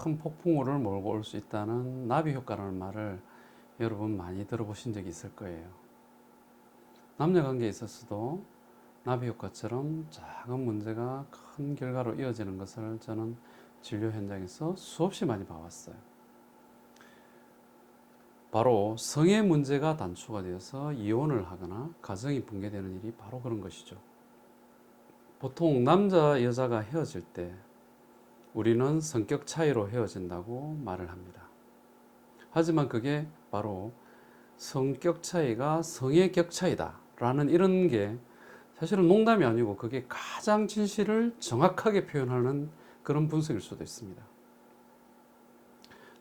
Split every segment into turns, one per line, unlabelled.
큰 폭풍우를 몰고 올 수 있다는 나비 효과라는 말을 여러분 많이 들어보신 적이 있을 거예요. 남녀 관계에 있어서도 나비 효과처럼 작은 문제가 큰 결과로 이어지는 것을 저는 진료 현장에서 수없이 많이 봐왔어요. 바로 성의 문제가 단초가 되어서 이혼을 하거나 가정이 붕괴되는 일이 바로 그런 것이죠. 보통 남자 여자가 헤어질 때 우리는 성격 차이로 헤어진다고 말을 합니다. 하지만 그게 바로 성격 차이가 성의 격 차이다 라는 이런 게 사실은 농담이 아니고 그게 가장 진실을 정확하게 표현하는 그런 분석일 수도 있습니다.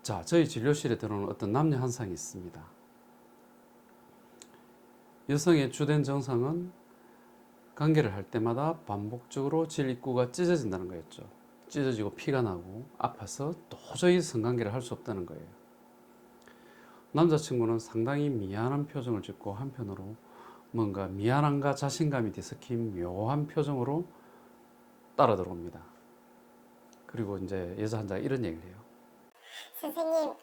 자, 저희 진료실에 들어오는 어떤 남녀 현상이 있습니다. 여성의 주된 증상은 관계를 할 때마다 반복적으로 질 입구가 찢어진다는 거였죠. 찢어지고 피가 나고 아파서 도저히 성관계를 할 수 없다는 거예요. 남자친구는 상당히 미안한 표정을 짓고 한편으로 뭔가 미안함과 자신감이 뒤섞인 묘한 표정으로 따라 들어옵니다. 그리고 이제 여자 환자가 이런 얘기를 해요.
선생님,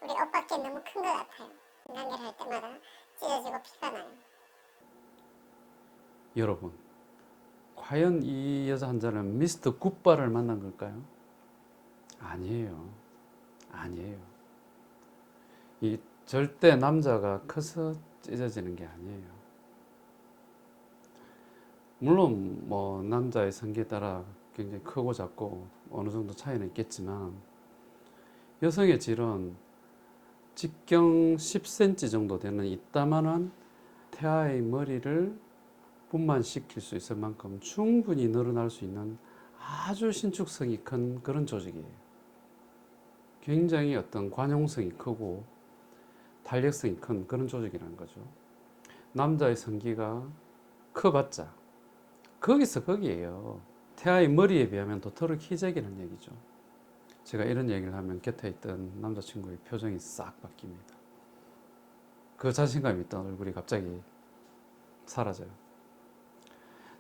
우리 오빠께 너무 큰 것 같아요. 관계를 할 때마다 찢어지고 피가 나요.
여러분, 과연 이 여자 환자는 미스터 굿바를 만난 걸까요? 아니에요. 아니에요. 이 절대 남자가 커서 찢어지는 게 아니에요. 물론 뭐 남자의 성기에 따라 굉장히 크고 작고 어느 정도 차이는 있겠지만 여성의 질은 직경 10cm 정도 되는 이따만한 태아의 머리를 분만시킬 수 있을 만큼 충분히 늘어날 수 있는 아주 신축성이 큰 그런 조직이에요. 굉장히 어떤 관용성이 크고 탄력성이 큰 그런 조직이라는 거죠. 남자의 성기가 커봤자 거기서 거기에요. 태아의 머리에 비하면 도토리 키재기는 얘기죠. 제가 이런 얘기를 하면 곁에 있던 남자친구의 표정이 싹 바뀝니다. 그 자신감이 있던 얼굴이 갑자기 사라져요.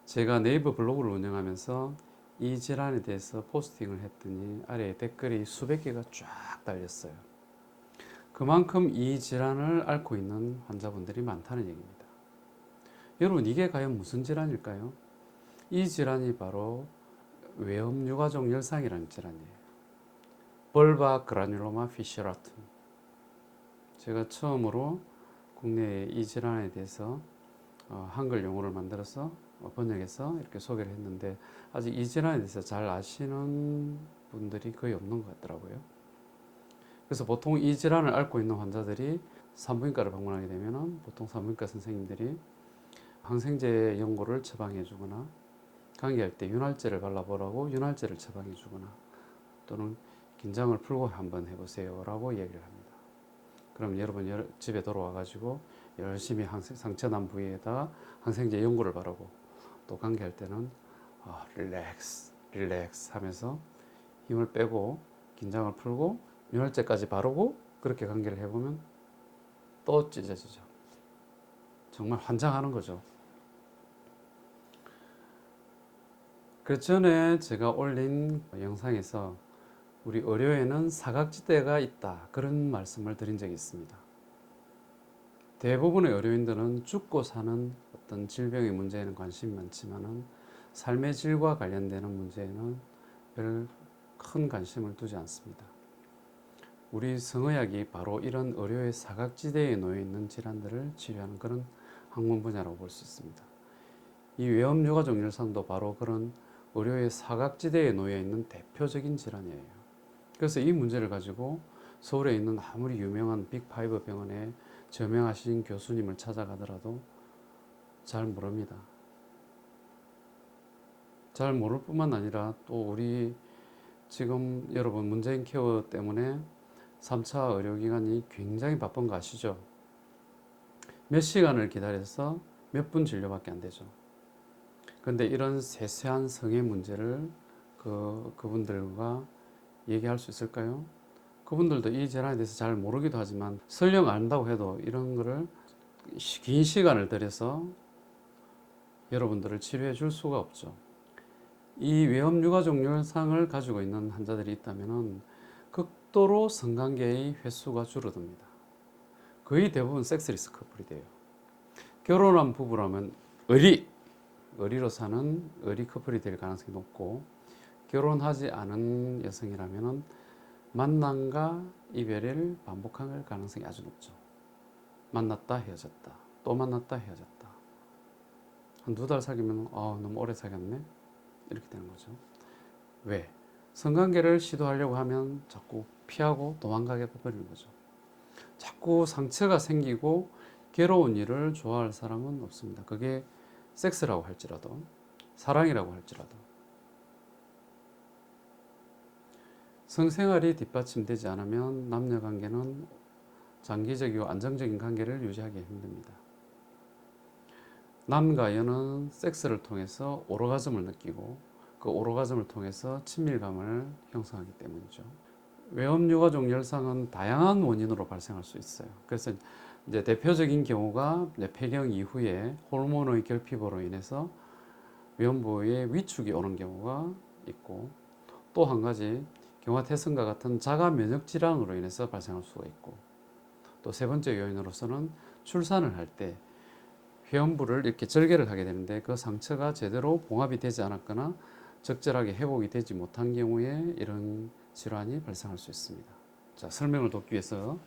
제가 네이버 블로그를 운영하면서 이 질환에 대해서 포스팅을 했더니 아래에 댓글이 수백 개가 쫙 달렸어요. 그만큼 이 질환을 앓고 있는 환자분들이 많다는 얘기입니다. 여러분, 이게 과연 무슨 질환일까요? 이 질환이 바로 외음 유가족 열상이라는 질환이에요. 벌바 그라뉰로마 피슈라툼. 제가 처음으로 국내에 이 질환에 대해서 한글 용어를 만들어서 번역해서 이렇게 소개를 했는데 아직 이 질환에 대해서 잘 아시는 분들이 거의 없는 것 같더라고요. 그래서 보통 이 질환을 앓고 있는 환자들이 산부인과를 방문하게 되면 보통 산부인과 선생님들이 항생제 연고를 처방해 주거나 관계할 때 윤활제를 발라보라고 윤활제를 처방해 주거나 또는 긴장을 풀고 한번 해보세요 라고 얘기를 합니다. 그럼 여러분 집에 돌아와 가지고 열심히 상처난 부위에다가 항생제 연고를 바르고 또 관계할 때는 릴렉스 하면서 힘을 빼고 긴장을 풀고 윤활제까지 바르고 그렇게 관계를 해보면 또 찢어지죠. 정말 환장하는 거죠. 그 전에 제가 올린 영상에서 우리 의료에는 사각지대가 있다 그런 말씀을 드린 적이 있습니다. 대부분의 의료인들은 죽고 사는 어떤 질병의 문제에는 관심이 많지만은 삶의 질과 관련되는 문제에는 별 큰 관심을 두지 않습니다. 우리 성의학이 바로 이런 의료의 사각지대에 놓여 있는 질환들을 치료하는 그런 학문 분야라고 볼 수 있습니다. 이 외음 유가족 열상도 바로 그런 의료의 사각지대에 놓여 있는 대표적인 질환이에요. 그래서 이 문제를 가지고 서울에 있는 아무리 유명한 빅5 병원에 저명하신 교수님을 찾아가더라도 잘 모릅니다. 잘 모를 뿐만 아니라 또 우리 지금 여러분 문재인 케어 때문에 3차 의료기관이 굉장히 바쁜 거 아시죠? 몇 시간을 기다려서 몇 분 진료밖에 안 되죠. 그런데 이런 세세한 성의 문제를 그분들과 얘기할 수 있을까요? 그분들도 이 질환에 대해서 잘 모르기도 하지만 설령 안다고 해도 이런 거를 긴 시간을 들여서 여러분들을 치료해 줄 수가 없죠. 이 외음 유가족 열상을 가지고 있는 환자들이 있다면 그 극도로 성관계의 횟수가 줄어듭니다. 거의 대부분 섹스리스 커플이 돼요. 결혼한 부부라면 의리로 사는 의리 커플이 될 가능성이 높고, 결혼하지 않은 여성이라면 만남과 이별을 반복할 가능성이 아주 높죠. 만났다 헤어졌다, 또 만났다 헤어졌다. 한 2달 사귀면 너무 오래 사귀었네, 이렇게 되는 거죠. 왜? 성관계를 시도하려고 하면 자꾸 피하고 도망가게 돼버리는 거죠. 자꾸 상처가 생기고 괴로운 일을 좋아할 사람은 없습니다. 그게 섹스라고 할지라도, 사랑이라고 할지라도. 성생활이 뒷받침되지 않으면 남녀 관계는 장기적이고 안정적인 관계를 유지하기 힘듭니다. 남과 여는 섹스를 통해서 오르가즘을 느끼고, 그 오르가즘을 통해서 친밀감을 형성하기 때문이죠. 외업 유가족 열상은 다양한 원인으로 발생할 수 있어요. 그래서 이제 대표적인 경우가 이제 폐경 이후에 호르몬의 결핍으로 인해서 외음부에 위축이 오는 경우가 있고, 또 한 가지 경화태성과 같은 자가 면역 질환으로 인해서 발생할 수가 있고, 또 세 번째 요인으로서는 출산을 할 때 회음부를 이렇게 절개를 하게 되는데 그 상처가 제대로 봉합이 되지 않았거나 적절하게 회복이 되지 못한 경우에 이런 질환이 발생할 수 있습니다. 자, 설명을 돕기 위해서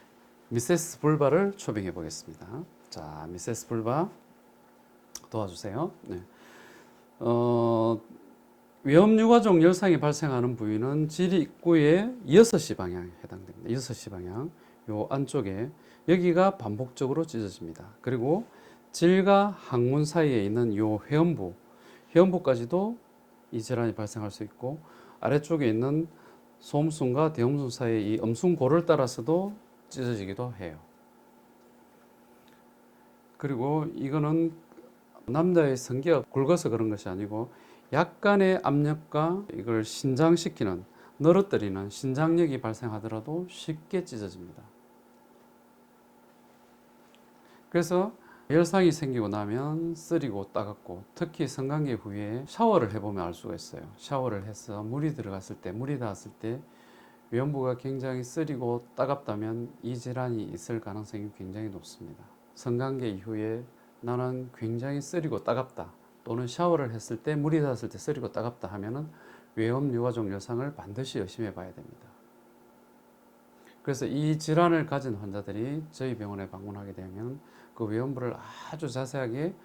미세스 불바를 초빙해 보겠습니다. 자, 미세스 불바 도와주세요. 네. 외음유가족 열상이 발생하는 부위는 질 입구의 6시 방향에 해당됩니다. 6시 방향, 요 안쪽에 여기가 반복적으로 찢어집니다. 그리고 질과 항문 사이에 있는 요 회음부까지도 이 질환이 발생할 수 있고, 아래쪽에 있는 소음순과 대음순 사이의 이 음순고를 따라서도 찢어지기도 해요. 그리고 이거는 남자의 성기가 굵어서 그런 것이 아니고 약간의 압력과 이걸 신장시키는, 늘어뜨리는 신장력이 발생하더라도 쉽게 찢어집니다. 그래서 열상이 생기고 나면 쓰리고 따갑고, 특히 성관계 후에 샤워를 해보면 알 수가 있어요. 샤워를 해서 물이 닿았을 때 외음부가 굉장히 쓰리고 따갑다면 이 질환이 있을 가능성이 굉장히 높습니다. 성관계 이후에 나는 굉장히 쓰리고 따갑다, 또는 샤워를 했을 때 물이 닿았을 때 쓰리고 따갑다 하면은 외음 유가족 열상을 반드시 의심해 봐야 됩니다. 그래서 이 질환을 가진 환자들이 저희 병원에 방문하게 되면 그 외음부를 아주 자세하게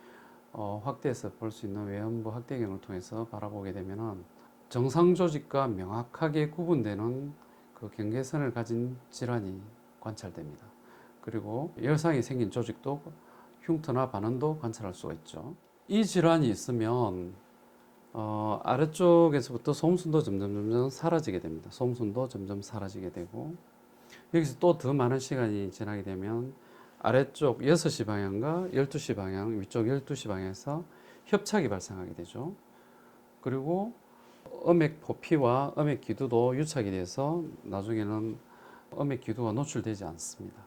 확대해서 볼 수 있는 외음부 확대경을 통해서 바라보게 되면은 정상 조직과 명확하게 구분되는 그 경계선을 가진 질환이 관찰됩니다. 그리고 열상이 생긴 조직도 흉터나 반응도 관찰할 수가 있죠. 이 질환이 있으면 아래쪽에서부터 소음순도 점점 사라지게 됩니다. 소음순도 점점 사라지게 되고, 여기서 또 더 많은 시간이 지나게 되면 아래쪽 6시 방향과 12시 방향, 위쪽 12시 방향에서 협착이 발생하게 되죠. 그리고 음액 포피와 음액 기두도 유착이 돼서 나중에는 음액 기두가 노출되지 않습니다.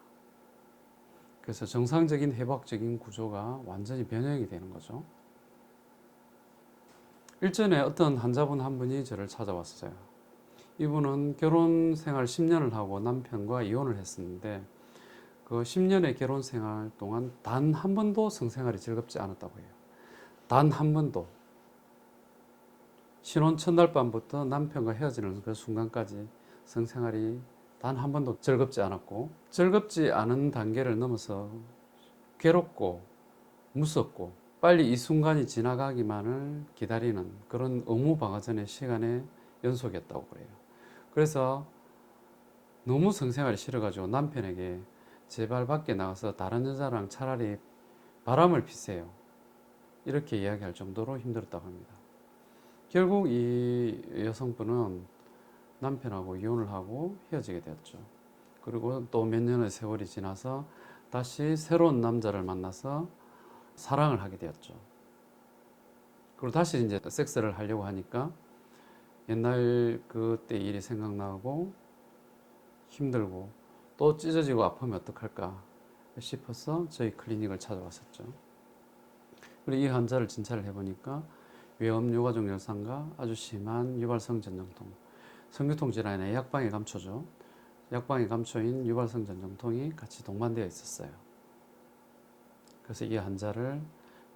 그래서 정상적인 해부학적인 구조가 완전히 변형이 되는 거죠. 일전에 어떤 환자분 한 분이 저를 찾아왔어요. 이분은 결혼 생활 10년을 하고 남편과 이혼을 했었는데, 그 10년의 결혼 생활 동안 단 한 번도 성생활이 즐겁지 않았다고 해요. 단 한 번도. 신혼 첫날 밤부터 남편과 헤어지는 그 순간까지 성생활이 단 한 번도 즐겁지 않았고, 즐겁지 않은 단계를 넘어서 괴롭고 무섭고 빨리 이 순간이 지나가기만을 기다리는 그런 의무방어전의 시간의 연속이었다고 그래요. 그래서 너무 성생활이 싫어가지고 남편에게 제발 밖에 나가서 다른 여자랑 차라리 바람을 피세요, 이렇게 이야기할 정도로 힘들었다고 합니다. 결국 이 여성분은 남편하고 이혼을 하고 헤어지게 되었죠. 그리고 또 몇 년의 세월이 지나서 다시 새로운 남자를 만나서 사랑을 하게 되었죠. 그리고 다시 이제 섹스를 하려고 하니까 옛날 그때 일이 생각나고 힘들고 또 찢어지고 아프면 어떡할까 싶어서 저희 클리닉을 찾아왔었죠. 그리고 이 환자를 진찰을 해보니까 외음 유가족 열상과 아주 심한 유발성 전정통, 성교통 질환의 약방에 감초죠. 약방에 감초인 유발성 전정통이 같이 동반되어 있었어요. 그래서 이 환자를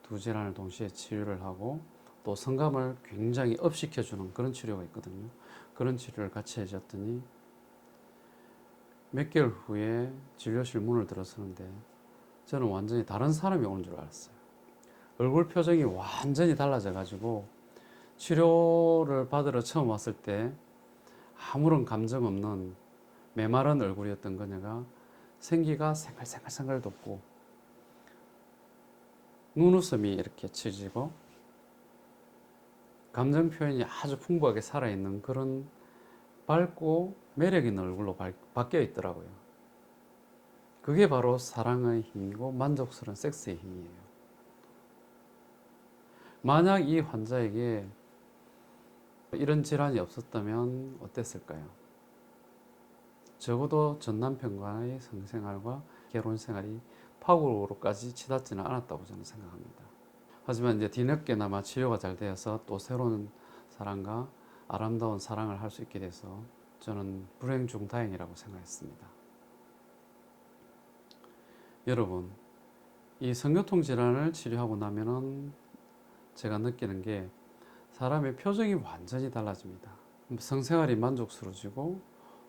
두 질환을 동시에 치료를 하고 또 성감을 굉장히 업시켜주는 그런 치료가 있거든요. 그런 치료를 같이 해줬더니 몇 개월 후에 진료실 문을 들어서는데 저는 완전히 다른 사람이 오는 줄 알았어요. 얼굴 표정이 완전히 달라져 가지고 치료를 받으러 처음 왔을 때 아무런 감정 없는 메마른 얼굴이었던 그녀가 생기가 생글생글 돋고 눈웃음이 이렇게 쳐지고 감정 표현이 아주 풍부하게 살아있는 그런 밝고 매력 있는 얼굴로 바뀌어 있더라고요. 그게 바로 사랑의 힘이고 만족스러운 섹스의 힘이에요. 만약 이 환자에게 이런 질환이 없었다면 어땠을까요? 적어도 전 남편과의 성생활과 결혼 생활이 파국으로까지 치닫지는 않았다고 저는 생각합니다. 하지만 이제 뒤늦게나마 치료가 잘 되어서 또 새로운 사랑과 아름다운 사랑을 할 수 있게 돼서 저는 불행 중 다행이라고 생각했습니다. 여러분, 이 성교통 질환을 치료하고 나면은 제가 느끼는 게 사람의 표정이 완전히 달라집니다. 성생활이 만족스러워지고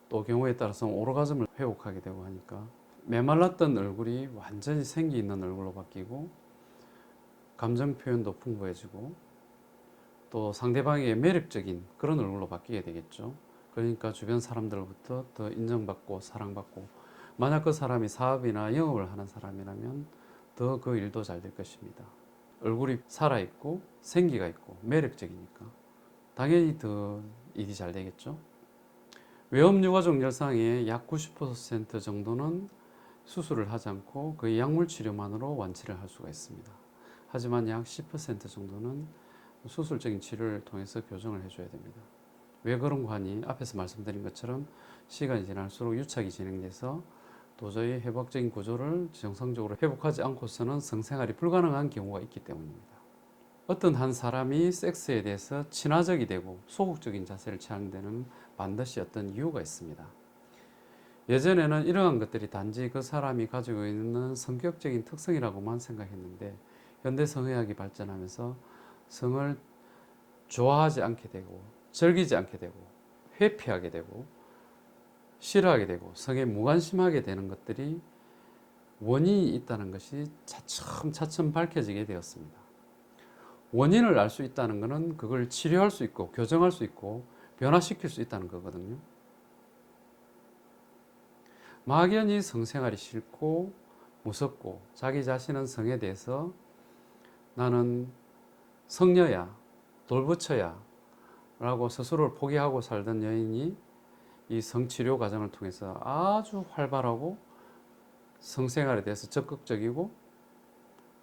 또 경우에 따라서 오르가즘을 회복하게 되고 하니까 메말랐던 얼굴이 완전히 생기 있는 얼굴로 바뀌고 감정 표현도 풍부해지고 또 상대방에게 매력적인 그런 얼굴로 바뀌게 되겠죠. 그러니까 주변 사람들로부터 더 인정받고 사랑받고 만약 그 사람이 사업이나 영업을 하는 사람이라면 더 그 일도 잘 될 것입니다. 얼굴이 살아있고 생기가 있고 매력적이니까 당연히 더 일이 잘 되겠죠. 외음유가족 열상의 약 90% 정도는 수술을 하지 않고 거의 약물 치료만으로 완치를 할 수가 있습니다. 하지만 약 10% 정도는 수술적인 치료를 통해서 교정을 해줘야 됩니다. 왜 그런가 하니 앞에서 말씀드린 것처럼 시간이 지날수록 유착이 진행돼서 도저히 회복적인 구조를 정상적으로 회복하지 않고서는 성생활이 불가능한 경우가 있기 때문입니다. 어떤 한 사람이 섹스에 대해서 친화적이 되고 소극적인 자세를 취하는 데는 반드시 어떤 이유가 있습니다. 예전에는 이러한 것들이 단지 그 사람이 가지고 있는 성격적인 특성이라고만 생각했는데 현대 성의학이 발전하면서 성을 좋아하지 않게 되고 즐기지 않게 되고 회피하게 되고 싫어하게 되고 성에 무관심하게 되는 것들이 원인이 있다는 것이 차츰 밝혀지게 되었습니다. 원인을 알 수 있다는 것은 그걸 치료할 수 있고 교정할 수 있고 변화시킬 수 있다는 거거든요. 막연히 성생활이 싫고 무섭고 자기 자신은 성에 대해서 나는 성녀야, 돌부처야 라고 스스로를 포기하고 살던 여인이 이 성치료 과정을 통해서 아주 활발하고 성생활에 대해서 적극적이고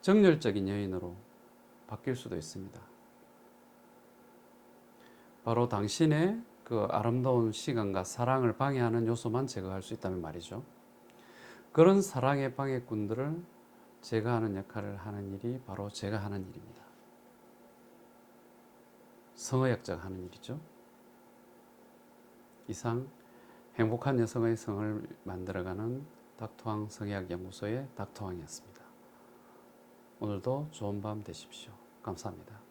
정열적인 여인으로 바뀔 수도 있습니다. 바로 당신의 그 아름다운 시간과 사랑을 방해하는 요소만 제거할 수 있다면 말이죠. 그런 사랑의 방해꾼들을 제거하는 역할을 하는 일이 바로 제가 하는 일입니다. 성의학자가 하는 일이죠. 이상 행복한 여성의 성을 만들어가는 닥터왕 성의학연구소의 닥터왕이었습니다. 오늘도 좋은 밤 되십시오. 감사합니다.